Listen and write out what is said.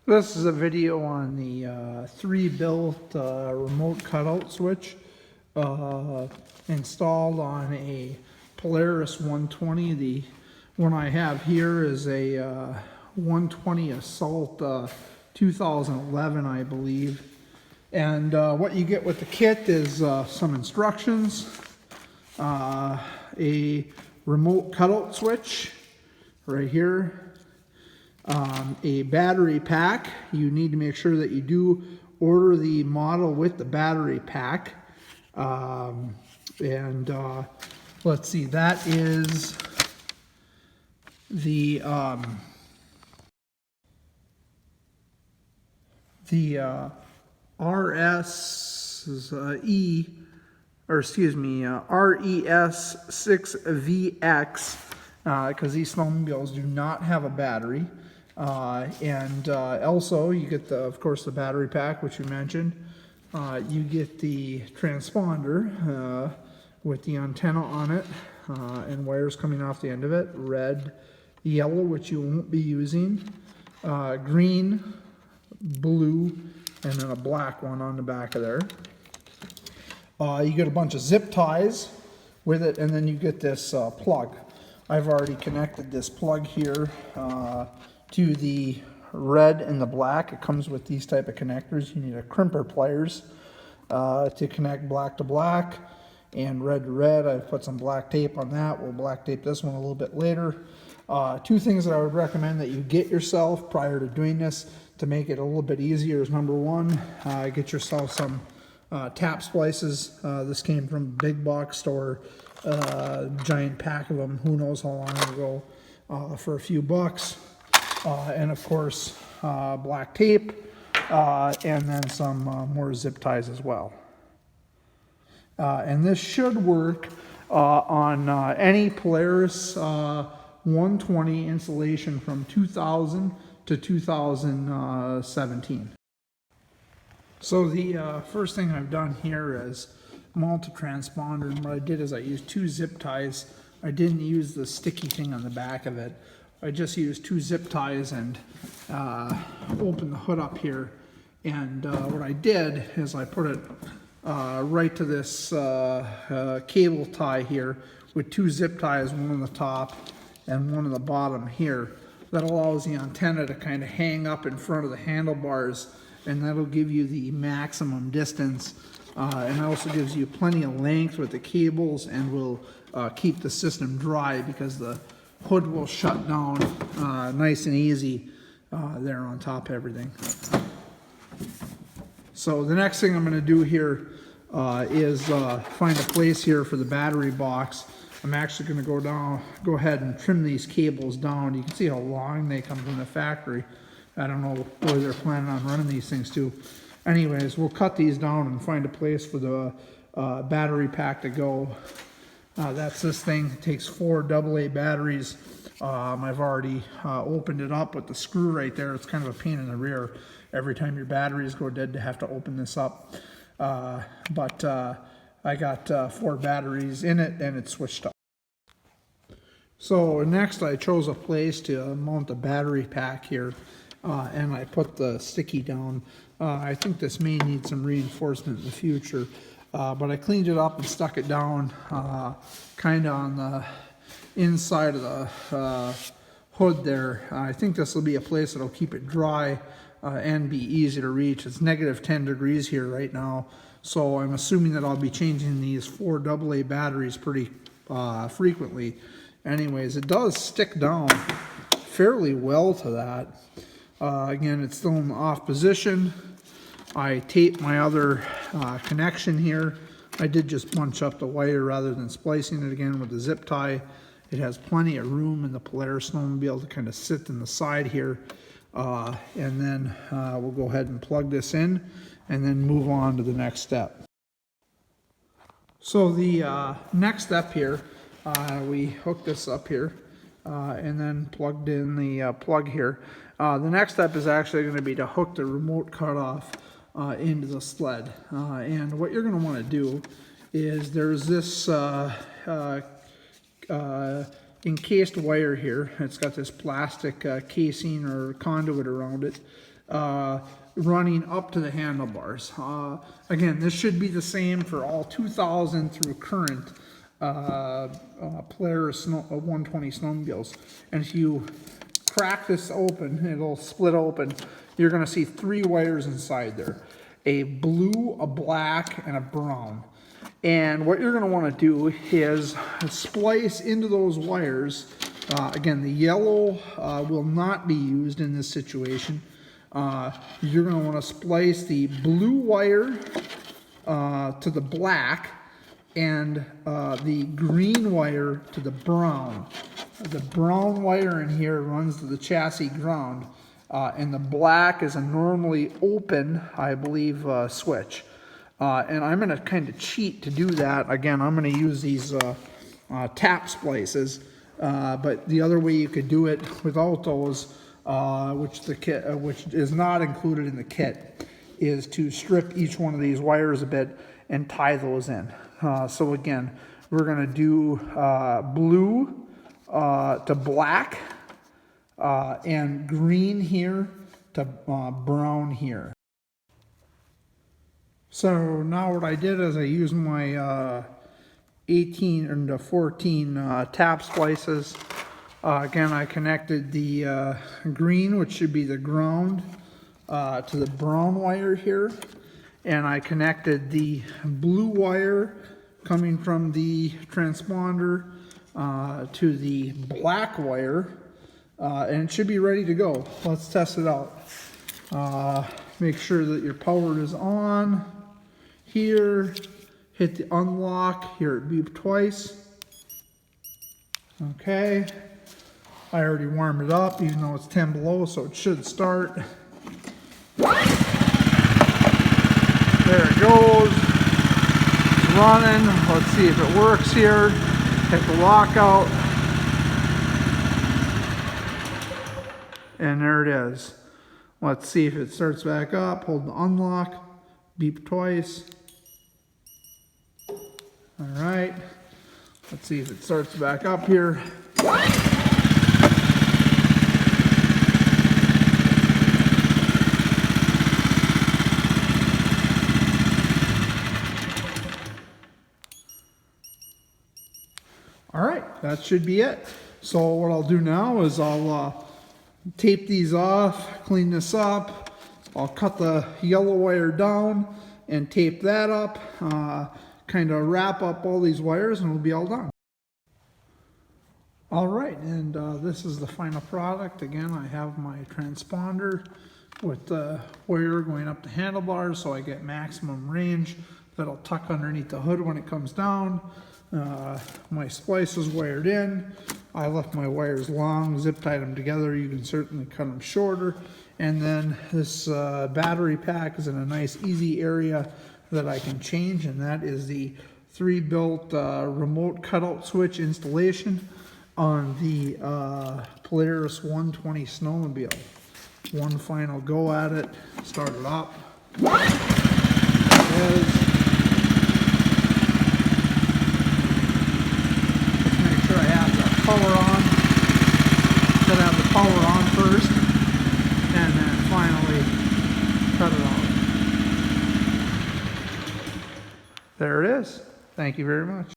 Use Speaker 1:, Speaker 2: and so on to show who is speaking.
Speaker 1: This is a video on the 3-built remote cutout switch installed on a Polaris 120. The one I have here is a 120 Assault 2011, I believe. And what you get with the kit is some instructions, a remote cutout switch right here, a battery pack. You need to make sure that you do order the model with the battery pack. Let's see, that is the RES6VX, because these snowmobiles do not have a battery. Also you get of course the battery pack, which you mentioned. You get the transponder with the antenna on it and wires coming off the end of it, red, yellow, which you won't be using, green, blue, and then a black one on the back of there. You get a bunch of zip ties with it, and then you get this plug. I've already connected this plug here to the red and the black. It comes with these type of connectors. You need a crimper pliers to connect black to black and red to red. I've put some black tape on that. We'll black tape this one a little bit later. Two things that I would recommend that you get yourself prior to doing this to make it a little bit easier is, number one, get yourself some tap splices. This came from a big box store, giant pack of them, who knows how long ago, for a few bucks. And of course, black tape, and then some more zip ties as well. And this should work on any Polaris 120 installation from 2000 to 2017. So the first thing I've done here is mount a transponder, and what I did is I used two zip ties. I didn't use the sticky thing on the back of it. I just used two zip ties and opened the hood up here. And what I did is I put it right to this cable tie here with two zip ties, one on the top and one on the bottom here. That allows the antenna to kind of hang up in front of the handlebars, and that'll give you the maximum distance. And it also gives you plenty of length with the cables, and will keep the system dry because the hood will shut down nice and easy there on top of everything. So the next thing I'm going to do here is find a place here for the battery box. I'm actually going to go ahead and trim these cables down. You can see how long they come from the factory. I don't know where they're planning on running these things to. Anyways, we'll cut these down and find a place for the battery pack to go. That's this thing. It takes 4 AA batteries. I've already opened it up with the screw right there. It's kind of a pain in the rear every time your batteries go dead to have to open this up. But I got 4 batteries in it, and it's switched up. So next I chose a place to mount the battery pack here, and I put the sticky down. I think this may need some reinforcement in the future. But I cleaned it up and stuck it down kind of on the inside of the hood there. I think this will be a place that will keep it dry and be easy to reach. It's -10 degrees here right now, so I'm assuming that I'll be changing these 4 AA batteries pretty frequently. Anyways, it does stick down fairly well to that. Again, it's still in the off position. I taped my other connection here. I did just bunch up the wire rather than splicing it again with the zip tie. It has plenty of room in the Polaris snowmobile to kind of sit in the side here. And then we'll go ahead and plug this in and then move on to the next step. So the next step here, we hooked this up here and then plugged in the plug here. The next step is actually going to be to hook the remote cutoff into the sled. And what you're going to want to do is there's this encased wire here. It's got this plastic casing or conduit around it. running up to the handlebars. Again, this should be the same for all 2000 through current Polaris 120 snowmobiles. And if you crack this open, it'll split open, you're going to see 3 wires inside there. A blue, a black, and a brown. And what you're going to want to do is splice into those wires. Again, the yellow will not be used in this situation. You're going to want to splice the blue wire to the black and the green wire to the brown. The brown wire in here runs to the chassis ground, and the black is a normally open, I believe, switch. And I'm going to kind of cheat to do that. Again, I'm going to use these tap splices, but the other way you could do it without those, which is not included in the kit, is to strip each one of these wires a bit and tie those in. So again, we're going to do blue to black and green here to brown here. So now what I did is I used my 18 and 14 tap splices. Again, I connected the green, which should be the ground, to the brown wire here. And I connected the blue wire coming from the transponder to the black wire. And it should be ready to go. Let's test it out. Make sure that your power is on. Here, hit the unlock, hear it beep twice. Okay, I already warmed it up, even though it's 10 below, so it should start. There it goes, it's running. Let's see if it works here. Hit the lockout. And there it is. Let's see if it starts back up. Hold the unlock, beep twice. All right, let's see if it starts back up here. All right, that should be it. So what I'll do now is I'll tape these off, clean this up. I'll cut the yellow wire down and tape that up. Kind of wrap up all these wires and we'll be all done. All right, and this is the final product. Again, I have my transponder with the wire going up the handlebars so I get maximum range. That'll tuck underneath the hood when it comes down. My splice is wired in. I left my wires long, zip tied them together. You can certainly cut them shorter. And then this battery pack is in a nice easy area that I can change, and that is the 3-built remote cutout switch installation on the Polaris 120 snowmobile. One final go at it, start it up. There it is. Let's make sure I have the power on. Gotta have the power on first, and then finally cut it off. There it is. Thank you very much.